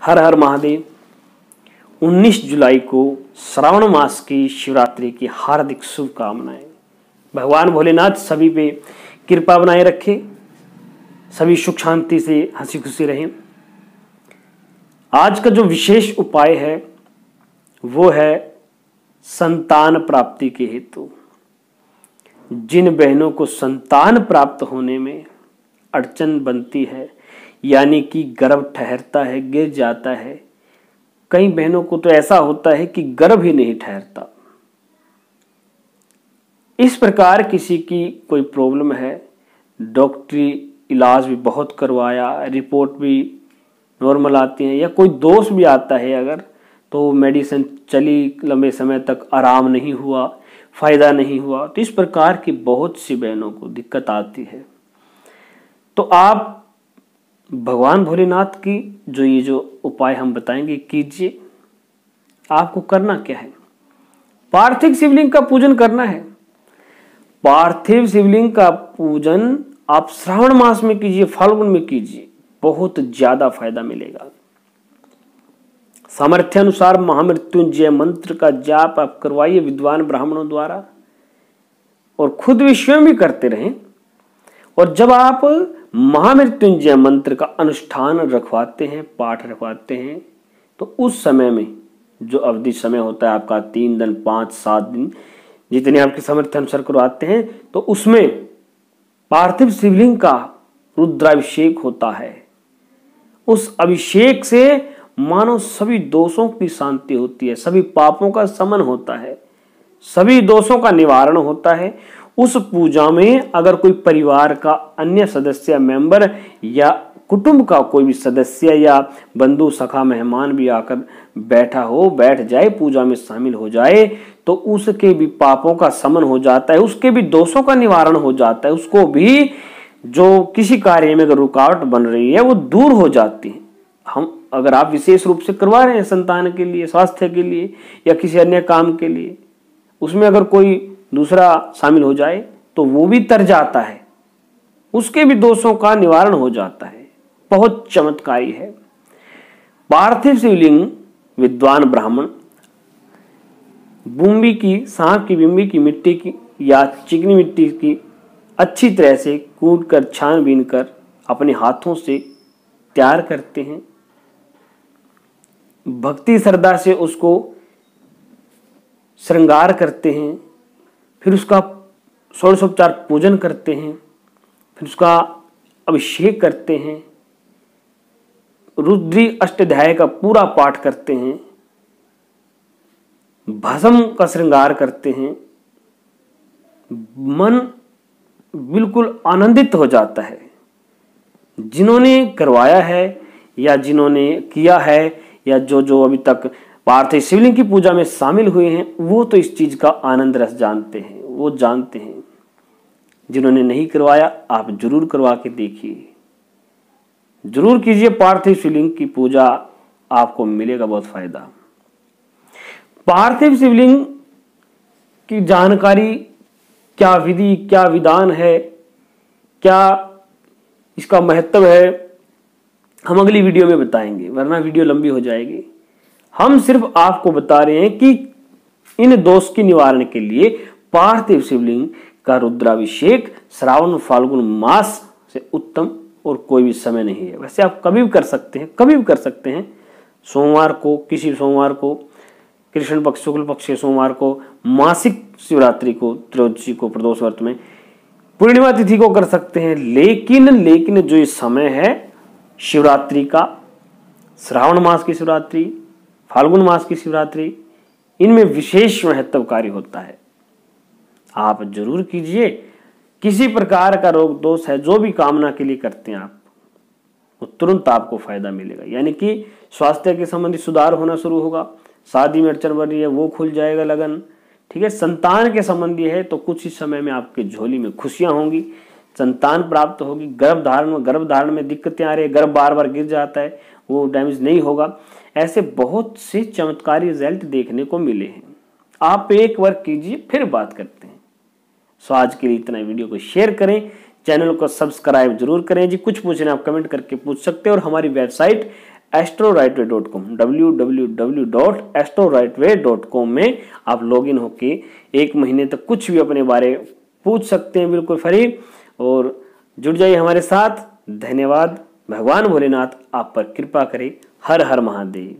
हर हर महादेव। 19 जुलाई को श्रावण मास की शिवरात्रि की हार्दिक शुभकामनाएं। भगवान भोलेनाथ सभी पे कृपा बनाए रखे, सभी सुख शांति से हंसी खुशी रहें। आज का जो विशेष उपाय है वो है संतान प्राप्ति के हेतु। जिन बहनों को संतान प्राप्त होने में अड़चन बनती है, यानी कि गर्भ ठहरता है, गिर जाता है, कई बहनों को तो ऐसा होता है कि गर्भ ही नहीं ठहरता, इस प्रकार किसी की कोई प्रॉब्लम है, डॉक्टरी इलाज भी बहुत करवाया, रिपोर्ट भी नॉर्मल आती है, या कोई दोष भी आता है अगर, तो मेडिसिन चली लंबे समय तक, आराम नहीं हुआ, फायदा नहीं हुआ, तो इस प्रकार की बहुत सी बहनों को दिक्कत आती है। तो आप भगवान भोलेनाथ की ये जो उपाय हम बताएंगे कीजिए। आपको करना क्या है, पार्थिव शिवलिंग का पूजन करना है। पार्थिव शिवलिंग का पूजन आप श्रावण मास में कीजिए, फाल्गुन में कीजिए, बहुत ज्यादा फायदा मिलेगा। सामर्थ्य अनुसार महामृत्युंजय मंत्र का जाप आप करवाइए विद्वान ब्राह्मणों द्वारा, और खुद भी स्वयं भी करते रहें। और जब आप महामृत्युंजय मंत्र का अनुष्ठान रखवाते हैं, पाठ रखवाते हैं, तो उस समय में जो अवधि समय होता है आपका 3 दिन, 5, 7 दिन, जितने आपके सामर्थ्य अनुसार करवाते हैं, तो उसमें पार्थिव शिवलिंग का रुद्राभिषेक होता है। उस अभिषेक से मानो सभी दोषों की शांति होती है, सभी पापों का शमन होता है, सभी दोषों का निवारण होता है। उस पूजा में अगर कोई परिवार का अन्य सदस्य, मेंबर या कुटुंब का कोई भी सदस्य या बंधु सखा मेहमान भी आकर बैठ जाए, पूजा में शामिल हो जाए, तो उसके भी पापों का शमन हो जाता है, उसके भी दोषों का निवारण हो जाता है, उसको भी जो किसी कार्य में अगर रुकावट बन रही है वो दूर हो जाती है। हम अगर आप विशेष रूप से करवा रहे हैं संतान के लिए, स्वास्थ्य के लिए या किसी अन्य काम के लिए, उसमें अगर कोई दूसरा शामिल हो जाए तो वो भी तर जाता है, उसके भी दोषों का निवारण हो जाता है। बहुत चमत्कारी है। पार्थिव शिवलिंग विद्वान ब्राह्मण बुम्बी की, सांप की बिम्बी की मिट्टी की या चिकनी मिट्टी की अच्छी तरह से कूट कर, छानबीन कर अपने हाथों से तैयार करते हैं। भक्ति श्रद्धा से उसको श्रृंगार करते हैं, फिर उसका षोडशोपचार पूजन करते हैं, फिर उसका अभिषेक करते हैं, रुद्री अष्टाध्याय का पूरा पाठ करते हैं, भस्म का श्रृंगार करते हैं। मन बिल्कुल आनंदित हो जाता है। जिन्होंने करवाया है या जिन्होंने किया है या जो अभी तक पार्थिव शिवलिंग की पूजा में शामिल हुए हैं, वो तो इस चीज का आनंद रस जानते हैं, वो जानते हैं। जिन्होंने नहीं करवाया आप जरूर करवा के देखिए, जरूर कीजिए पार्थिव शिवलिंग की पूजा, आपको मिलेगा बहुत फायदा। पार्थिव शिवलिंग की जानकारी, क्या विधि, क्या विधान है, क्या इसका महत्व है, हम अगली वीडियो में बताएंगे, वरना वीडियो लंबी हो जाएगी। हम सिर्फ आपको बता रहे हैं कि इन दोष के निवारण के लिए पार्थिव शिवलिंग का रुद्राभिषेक श्रावण फाल्गुन मास से उत्तम और कोई भी समय नहीं है। वैसे आप कभी भी कर सकते हैं, कभी भी कर सकते हैं। सोमवार को, किसी सोमवार को, कृष्ण पक्ष, शुक्ल पक्ष के सोमवार को, मासिक शिवरात्रि को, त्रयोदशी को, प्रदोष व्रत में, पूर्णिमा तिथि को कर सकते हैं। लेकिन जो ये समय है शिवरात्रि का, श्रावण मास की शिवरात्रि, फाल्गुन मास की शिवरात्रि, इनमें विशेष महत्वकारी होता है। आप जरूर कीजिए। किसी प्रकार का रोग दोष है, जो भी कामना के लिए करते हैं आप, वो तुरंत आपको फायदा मिलेगा। यानी कि स्वास्थ्य के संबंधी सुधार होना शुरू होगा, शादी में अड़चन बढ़ रही है वो खुल जाएगा लगन, ठीक है। संतान के संबंधी है तो कुछ ही समय में आपके झोली में खुशियां होंगी, संतान प्राप्त होगी। गर्भधारण में दिक्कतें आ रही है, गर्भ बार बार गिर जाता है, वो डैमेज नहीं होगा। ऐसे बहुत से चमत्कारी रिजल्ट देखने को मिले हैं। आप एक बार कीजिए, फिर बात करते हैं। सो आज के लिए इतना, वीडियो को शेयर करें, चैनल को सब्सक्राइब जरूर करें जी। कुछ पूछना आप कमेंट करके पूछ सकते हैं, और हमारी वेबसाइट astrorightway.com www.astrorightway.com में आप लॉगिन होके 1 महीने तक कुछ भी अपने बारे पूछ सकते हैं, बिल्कुल फ्री। और जुड़ जाइए हमारे साथ। धन्यवाद। भगवान भोलेनाथ आप पर कृपा करे। हर हर महादेव।